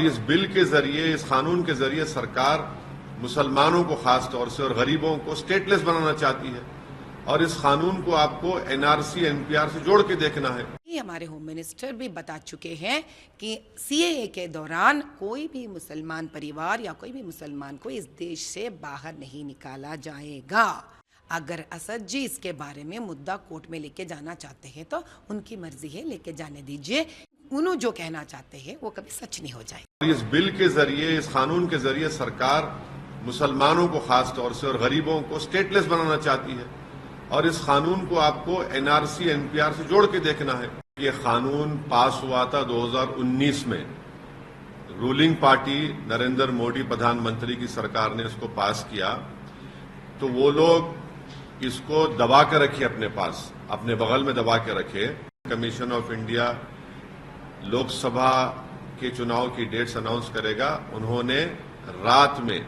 इस बिल के जरिए, इस कानून के जरिए सरकार मुसलमानों को खास तौर से और गरीबों को स्टेटलेस बनाना चाहती है और इस कानून को आपको एनआरसी एनपीआर से जोड़ के देखना है। ये हमारे होम मिनिस्टर भी बता चुके हैं कि सीएए के दौरान कोई भी मुसलमान परिवार या कोई भी मुसलमान को इस देश से बाहर नहीं निकाला जाएगा। अगर असद जी इसके बारे में मुद्दा कोर्ट में लेके जाना चाहते हैं तो उनकी मर्जी है, लेके जाने दीजिए। उन्होंने जो कहना चाहते हैं वो कभी सच नहीं हो जाए। इस बिल के जरिए, इस कानून के जरिए सरकार मुसलमानों को खास तौर से और गरीबों को स्टेटलेस बनाना चाहती है और इस कानून को आपको एनआरसी एनपीआर से जोड़ के देखना है। ये कानून पास हुआ था 2019 में। रूलिंग पार्टी नरेंद्र मोदी प्रधानमंत्री की सरकार ने इसको पास किया, तो वो लोग इसको दबा के रखे अपने पास, अपने बगल में दबा के रखे। कमीशन ऑफ इंडिया लोकसभा के चुनाव की डेट्स अनाउंस करेगा। उन्होंने रात में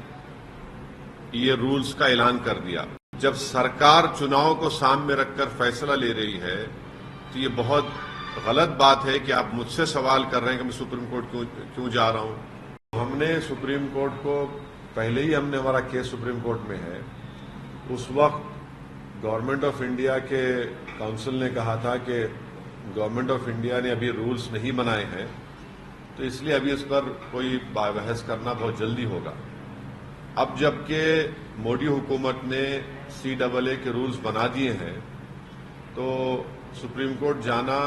ये रूल्स का ऐलान कर दिया। जब सरकार चुनाव को सामने रखकर फैसला ले रही है तो ये बहुत गलत बात है कि आप मुझसे सवाल कर रहे हैं कि मैं सुप्रीम कोर्ट क्यों जा रहा हूं। हमने सुप्रीम कोर्ट को पहले ही हमारा केस सुप्रीम कोर्ट में है। उस वक्त गवर्नमेंट ऑफ इंडिया के काउंसिल ने कहा था कि गवर्नमेंट ऑफ इंडिया ने अभी रूल्स नहीं बनाए हैं, तो इसलिए अभी इस पर कोई बहस करना बहुत जल्दी होगा। अब जबकि मोदी हुकूमत ने CAA के रूल्स बना दिए हैं, तो सुप्रीम कोर्ट जाना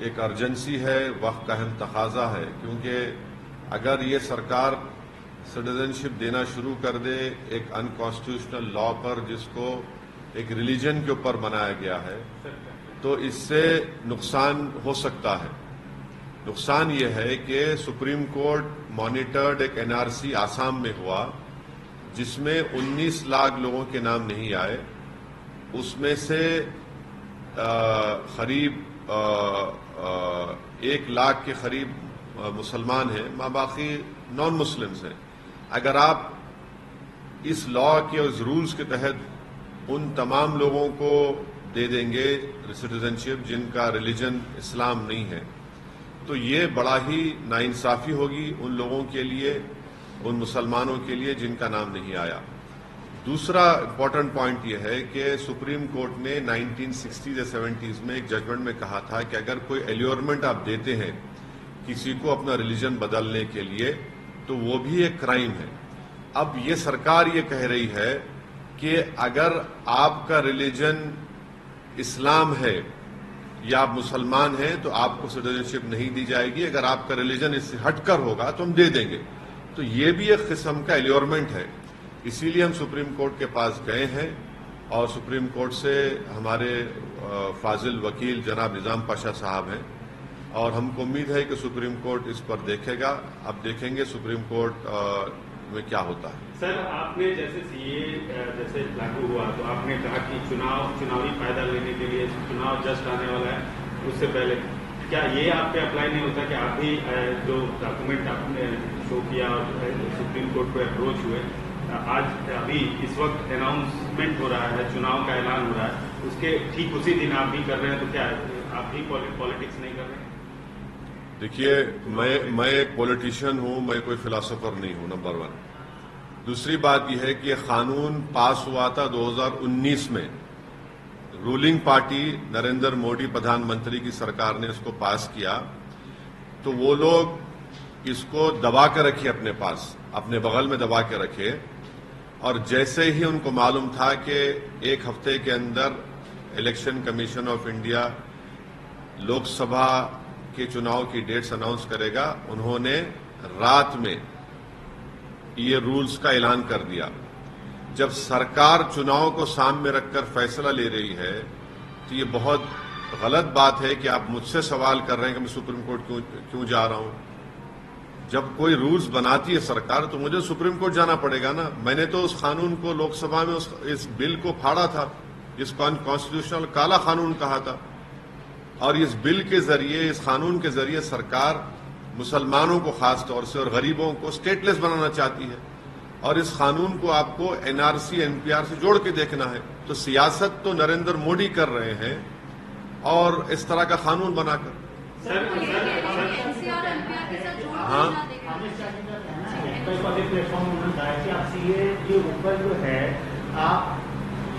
एक अर्जेंसी है, वक्त का अहम तकाजा है। क्योंकि अगर ये सरकार सिटीजनशिप देना शुरू कर दे एक अनकॉन्स्टिट्यूशनल लॉ पर, जिसको एक रिलीजन के ऊपर बनाया गया है, तो इससे नुकसान हो सकता है। नुकसान ये है कि सुप्रीम कोर्ट मॉनिटर्ड एक एनआरसी आसाम में हुआ जिसमें 19 लाख लोगों के नाम नहीं आए। उसमें से करीब 1 लाख के करीब मुसलमान हैं, बाकी नॉन मुस्लिम्स हैं। अगर आप इस लॉ के उस रूल्स के तहत उन तमाम लोगों को दे देंगे सिटीजनशिप जिनका रिलीजन इस्लाम नहीं है, तो ये बड़ा ही नाइंसाफी होगी उन लोगों के लिए, उन मुसलमानों के लिए जिनका नाम नहीं आया। दूसरा इंपॉर्टेंट पॉइंट यह है कि सुप्रीम कोर्ट ने 1960s या 70s में एक जजमेंट में कहा था कि अगर कोई एल्योरमेंट आप देते हैं किसी को अपना रिलीजन बदलने के लिए, तो वो भी एक क्राइम है। अब ये सरकार ये कह रही है कि अगर आपका रिलीजन इस्लाम है या आप मुसलमान हैं तो आपको सिटीजनशिप नहीं दी जाएगी, अगर आपका रिलीजन इससे हटकर होगा तो हम दे देंगे। तो ये भी एक किस्म का एल्योरमेंट है। इसीलिए हम सुप्रीम कोर्ट के पास गए हैं और सुप्रीम कोर्ट से हमारे फाजिल वकील जनाब निजाम पाशा साहब हैं और हमको उम्मीद है कि सुप्रीम कोर्ट इस पर देखेगा। अब देखेंगे सुप्रीम कोर्ट में क्या होता है। सर, आपने जैसे सीए जैसे लागू हुआ तो आपने कहा कि चुनावी फायदा लेने के लिए चुनाव जस्ट आने वाला है, उससे पहले क्या ये आप पे अप्लाई नहीं होता कि आप भी जो डॉक्यूमेंट आपने शो किया और सुप्रीम कोर्ट को अप्रोच हुए, आज अभी इस वक्त अनाउंसमेंट हो रहा है, चुनाव का ऐलान हो रहा है, उसके ठीक उसी दिन आप भी कर रहे हैं, तो क्या आप भी पॉलिटिक्स नहीं कर रहे हैं? देखिए, मैं एक पॉलिटिशियन हूं, मैं कोई फिलोसोफर नहीं हूं, नंबर 1। दूसरी बात यह है कि कानून पास हुआ था 2019 में। रूलिंग पार्टी नरेंद्र मोदी प्रधानमंत्री की सरकार ने इसको पास किया, तो वो लोग इसको दबा के रखे अपने पास, अपने बगल में दबा के रखे। और जैसे ही उनको मालूम था कि 1 हफ्ते के अंदर election commission of India Lok Sabha के चुनाव की डेट्स अनाउंस करेगा, उन्होंने रात में ये रूल्स का ऐलान कर दिया। जब सरकार चुनाव को सामने रखकर फैसला ले रही है तो ये बहुत गलत बात है कि आप मुझसे सवाल कर रहे हैं कि मैं सुप्रीम कोर्ट क्यों जा रहा हूं। जब कोई रूल्स बनाती है सरकार तो मुझे सुप्रीम कोर्ट जाना पड़ेगा ना। मैंने तो उस कानून को लोकसभा में इस बिल को फाड़ा था, जिसको अनकॉन्स्टिट्यूशनल काला कानून कहा था। और इस बिल के जरिए, इस कानून के जरिए सरकार मुसलमानों को खास तौर से और गरीबों को स्टेटलेस बनाना चाहती है और इस कानून को आपको एनआरसी एनपीआर से जोड़ के देखना है। तो सियासत तो नरेंद्र मोदी कर रहे हैं और इस तरह का कानून बनाकर। हाँ अमित शाह जी का कहना है, कई वाले प्लेटफॉर्म उन्होंने कहा है कि आप सीए के ऊपर जो है आप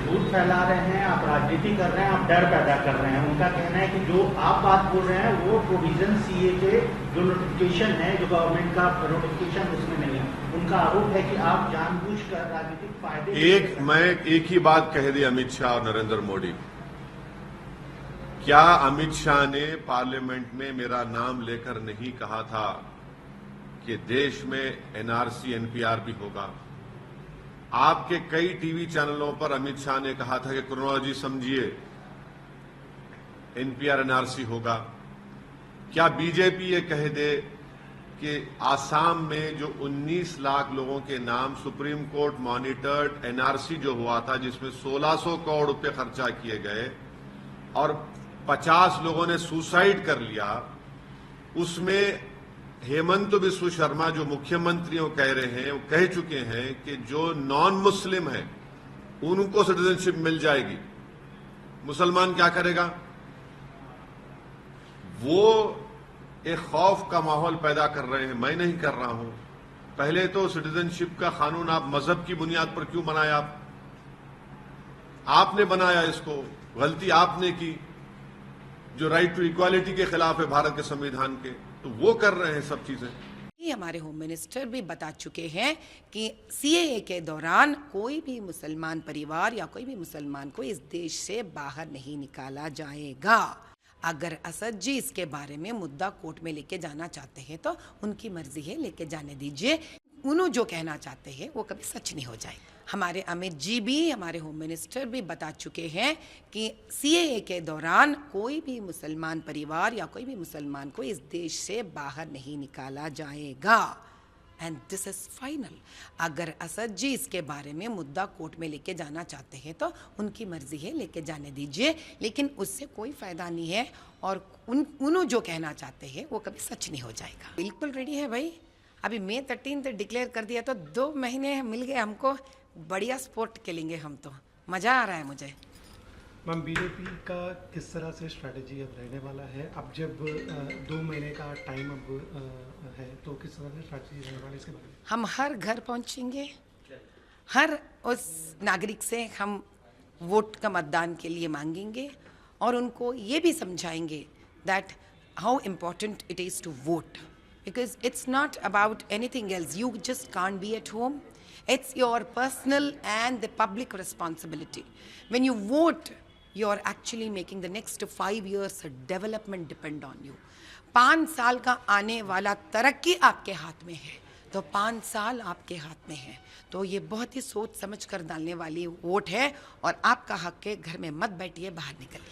झूठ फैला रहे हैं, आप राजनीति कर रहे हैं, आप डर पैदा कर रहे हैं। उनका कहना है कि जो आप बात बोल रहे हैं वो प्रोविजन सीए के जो नोटिफिकेशन है, जो गवर्नमेंट का नोटिफिकेशन उसमें नहीं है। उनका आरोप है कि आप जानबूझकर राजनीतिक फायदे मैं एक ही बात कह दी अमित शाह और नरेंद्र मोदी। क्या अमित शाह ने पार्लियामेंट में मेरा नाम लेकर नहीं कहा था कि देश में एनआरसी एनपीआर भी होगा? आपके कई टीवी चैनलों पर अमित शाह ने कहा था कि क्रोनोलॉजी समझिए, एनपीआर एनआरसी होगा। क्या बीजेपी ये कह दे कि आसाम में जो 19 लाख लोगों के नाम सुप्रीम कोर्ट मॉनिटर्ड एनआरसी जो हुआ था, जिसमें 1600 करोड़ रुपए खर्चा किए गए और 50 लोगों ने सुसाइड कर लिया, उसमें हेमंत बिस्व शर्मा जो मुख्यमंत्रियों कह रहे हैं, वो कह चुके हैं कि जो नॉन मुस्लिम है उनको सिटीजनशिप मिल जाएगी। मुसलमान क्या करेगा? वो एक खौफ का माहौल पैदा कर रहे हैं। मैं नहीं कर रहा हूं। पहले तो सिटीजनशिप का कानून आप मजहब की बुनियाद पर क्यों बनाया? आपने बनाया इसको, गलती आपने की, जो राइट टू इक्वालिटी के खिलाफ है भारत के संविधान के। तो वो कर रहे हैं सब चीजें। हमारे होम मिनिस्टर भी बता चुके हैं कि सीएए के दौरान कोई भी मुसलमान परिवार या कोई भी मुसलमान को इस देश से बाहर नहीं निकाला जाएगा। अगर असद जी इसके बारे में मुद्दा कोर्ट में लेके जाना चाहते हैं तो उनकी मर्जी है, लेके जाने दीजिए। उन्होंने जो कहना चाहते हैं वो कभी सच नहीं हो जाएगा। हमारे अमित जी भी, हमारे होम मिनिस्टर भी बता चुके हैं कि सीएए के दौरान कोई भी मुसलमान परिवार या कोई भी मुसलमान को इस देश से बाहर नहीं निकाला जाएगा। And this is final. अगर असद जी इसके बारे में मुद्दा कोर्ट में लेके जाना चाहते हैं तो उनकी मर्जी है, लेके जाने दीजिए, लेकिन उससे कोई फायदा नहीं है। और उन्होंने जो कहना चाहते हैं वो कभी सच नहीं हो जाएगा। बिल्कुल रेडी है भाई। अभी मई 13 डिक्लेयर कर दिया तो 2 महीने मिल गए हमको। बढ़िया स्पोर्ट खेलेंगे हम तो। मजा आ रहा है मुझे। मैम, बीजेपी का किस तरह से स्ट्रैटेजी अब रहने वाला है? अब जब 2 महीने का टाइम अब है तो किस तरह से स्ट्रैटेजी रहने वाला है इसके बारे में? हम हर घर पहुंचेंगे, हर उस नागरिक से हम वोट का मतदान के लिए मांगेंगे और उनको ये भी समझाएंगे that how important it is to vote, because it's not about anything else. You just can't be at home. It's your personal and the public responsibility. When you vote, you're actually making the next 5 years development depend on you. 5 साल का आने वाला तरक्की आपके हाथ में है, तो 5 साल आपके हाथ में है। तो ये बहुत ही सोच समझ कर डालने वाली वोट है और आपका हक है। घर में मत बैठिए, बाहर निकलिए।